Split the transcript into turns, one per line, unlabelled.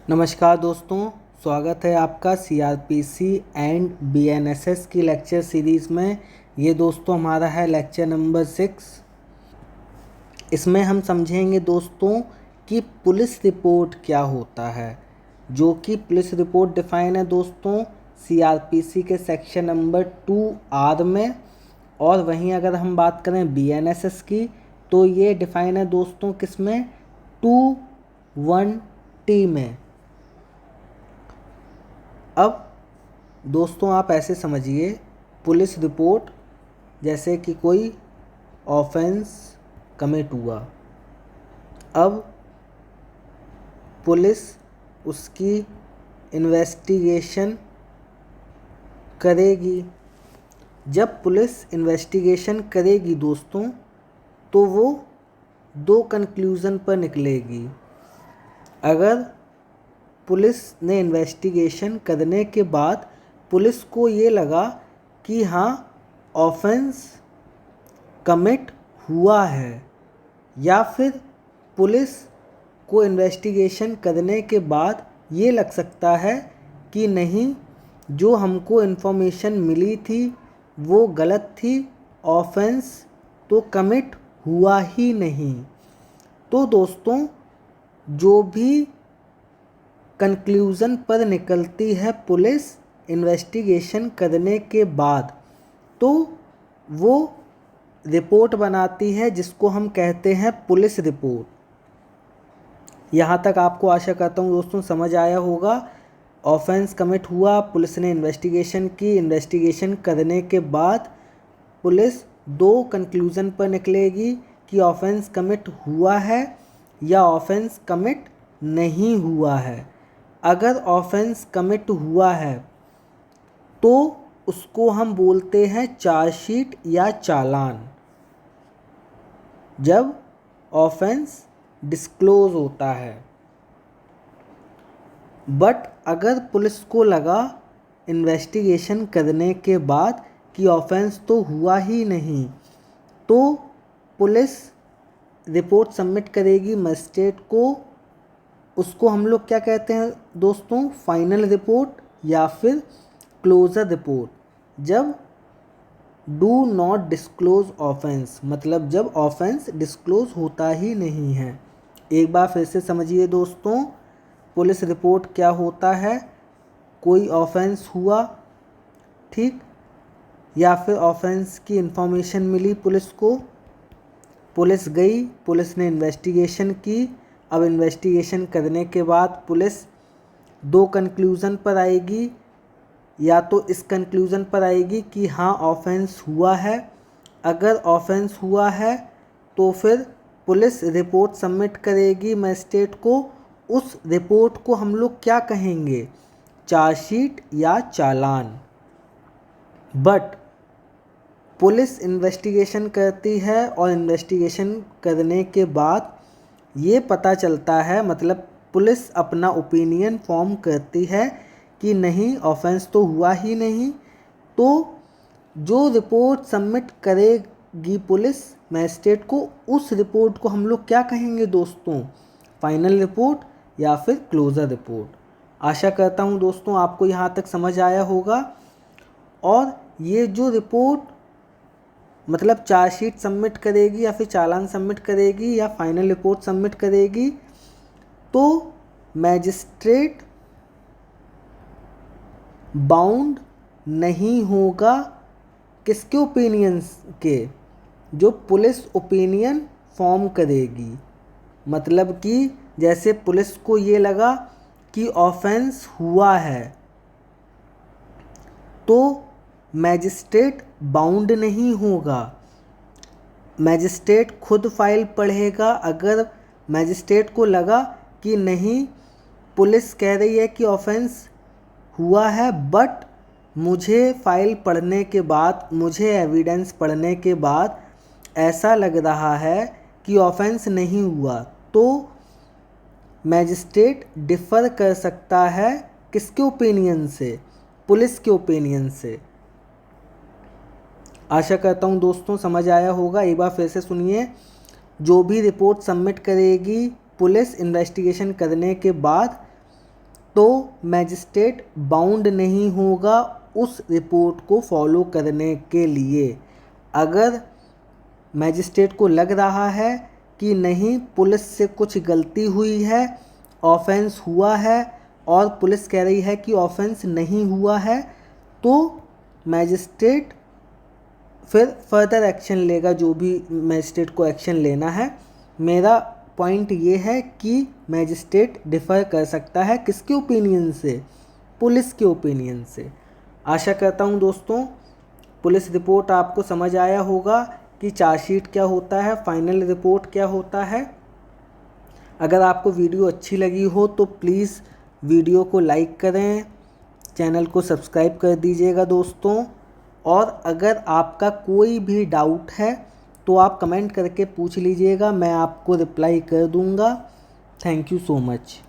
नमस्कार दोस्तों, स्वागत है आपका सीआरपीसी एंड बीएनएसएस की लेक्चर सीरीज़ में। ये दोस्तों हमारा है लेक्चर नंबर 6। इसमें हम समझेंगे दोस्तों कि पुलिस रिपोर्ट क्या होता है, जो कि पुलिस रिपोर्ट डिफाइन है दोस्तों सीआरपीसी के सेक्शन नंबर 2R में। और वहीं अगर हम बात करें बीएनएसएस की, तो ये डिफाइन है दोस्तों किसमें, 2(1)T में। अब दोस्तों आप ऐसे समझिए, पुलिस रिपोर्ट जैसे कि कोई ऑफेंस कमिट हुआ, अब पुलिस उसकी इन्वेस्टिगेशन करेगी। जब पुलिस इन्वेस्टिगेशन करेगी दोस्तों, तो वो दो कंक्लूज़न पर निकलेगी। अगर पुलिस ने इन्वेस्टिगेशन करने के बाद पुलिस को ये लगा कि हाँ ऑफेंस कमिट हुआ है, या फिर पुलिस को इन्वेस्टिगेशन करने के बाद ये लग सकता है कि नहीं, जो हमको इन्फॉर्मेशन मिली थी वो गलत थी, ऑफेंस तो कमिट हुआ ही नहीं, तो दोस्तों जो भी कंक्लूज़न पर निकलती है पुलिस इन्वेस्टिगेशन करने के बाद, तो वो रिपोर्ट बनाती है जिसको हम कहते हैं पुलिस रिपोर्ट। यहाँ तक आपको आशा करता हूँ दोस्तों समझ आया होगा। ऑफेंस कमिट हुआ, पुलिस ने इन्वेस्टिगेशन की, इन्वेस्टिगेशन करने के बाद पुलिस दो कंक्लूज़न पर निकलेगी कि ऑफेंस कमिट हुआ है या ऑफेंस कमिट नहीं हुआ है। अगर ऑफेंस कमिट हुआ है तो उसको हम बोलते हैं चार्जशीट या चालान, जब ऑफेंस डिस्क्लोज होता है। बट अगर पुलिस को लगा इन्वेस्टिगेशन करने के बाद कि ऑफेंस तो हुआ ही नहीं, तो पुलिस रिपोर्ट सबमिट करेगी मजिस्ट्रेट को। उसको हम लोग क्या कहते हैं दोस्तों, फाइनल रिपोर्ट या फिर क्लोजर रिपोर्ट। जब डू नॉट डिस्क्लोज ऑफेंस, मतलब जब ऑफेंस डिस्क्लोज होता ही नहीं है। एक बार फिर से समझिए दोस्तों, पुलिस रिपोर्ट क्या होता है, कोई ऑफेंस हुआ, ठीक, या फिर ऑफेंस की इंफॉर्मेशन मिली पुलिस को, पुलिस गई, पुलिस ने इन्वेस्टिगेशन की। अब इन्वेस्टिगेशन करने के बाद पुलिस दो कंक्लूज़न पर आएगी, या तो इस कंक्लूज़न पर आएगी कि हाँ ऑफेंस हुआ है। अगर ऑफेंस हुआ है तो फिर पुलिस रिपोर्ट सबमिट करेगी मजिस्ट्रेट को। उस रिपोर्ट को हम लोग क्या कहेंगे, चार्जशीट या चालान। बट पुलिस इन्वेस्टिगेशन करती है और इन्वेस्टिगेशन करने के बाद ये पता चलता है, मतलब पुलिस अपना ओपिनियन फॉर्म करती है कि नहीं ऑफेंस तो हुआ ही नहीं, तो जो रिपोर्ट सबमिट करेगी पुलिस मजिस्ट्रेट को, उस रिपोर्ट को हम लोग क्या कहेंगे दोस्तों, फाइनल रिपोर्ट या फिर क्लोजर रिपोर्ट। आशा करता हूँ दोस्तों आपको यहाँ तक समझ आया होगा। और ये जो रिपोर्ट मतलब चार्जशीट सबमिट करेगी या फिर चालान सबमिट करेगी या फाइनल रिपोर्ट सबमिट करेगी, तो मैजिस्ट्रेट बाउंड नहीं होगा किसके ओपिनियंस के, जो पुलिस ओपिनियन फॉर्म करेगी। मतलब कि जैसे पुलिस को ये लगा कि ऑफेंस हुआ है, तो मैजिस्ट्रेट बाउंड नहीं होगा, मैजिस्ट्रेट खुद फाइल पढ़ेगा। अगर मैजिस्ट्रेट को लगा कि नहीं, पुलिस कह रही है कि ऑफेंस हुआ है, बट मुझे फाइल पढ़ने के बाद, मुझे एविडेंस पढ़ने के बाद ऐसा लग रहा है कि ऑफेंस नहीं हुआ, तो मैजिस्ट्रेट डिफ़र कर सकता है किसके ओपिनियन से, पुलिस के ओपिनियन से। आशा करता हूँ दोस्तों समझ आया होगा। एक बार फिर से सुनिए, जो भी रिपोर्ट सबमिट करेगी पुलिस इन्वेस्टिगेशन करने के बाद, तो मैजिस्ट्रेट बाउंड नहीं होगा उस रिपोर्ट को फॉलो करने के लिए। अगर मैजिस्ट्रेट को लग रहा है कि नहीं पुलिस से कुछ गलती हुई है, ऑफेंस हुआ है, और पुलिस कह रही है कि ऑफेंस नहीं हुआ है, तो मैजिस्ट्रेट फिर फर्दर एक्शन लेगा, जो भी मैजिस्ट्रेट को एक्शन लेना है। मेरा पॉइंट ये है कि मैजिस्ट्रेट डिफ़र कर सकता है किसके ओपिनियन से, पुलिस के ओपिनियन से। आशा करता हूँ दोस्तों पुलिस रिपोर्ट आपको समझ आया होगा कि चार्जशीट क्या होता है, फाइनल रिपोर्ट क्या होता है। अगर आपको वीडियो अच्छी लगी हो तो प्लीज़ वीडियो को लाइक करें, चैनल को सब्सक्राइब कर दीजिएगा दोस्तों। और अगर आपका कोई भी डाउट है तो आप कमेंट करके पूछ लीजिएगा, मैं आपको रिप्लाई कर दूंगा। Thank you so much.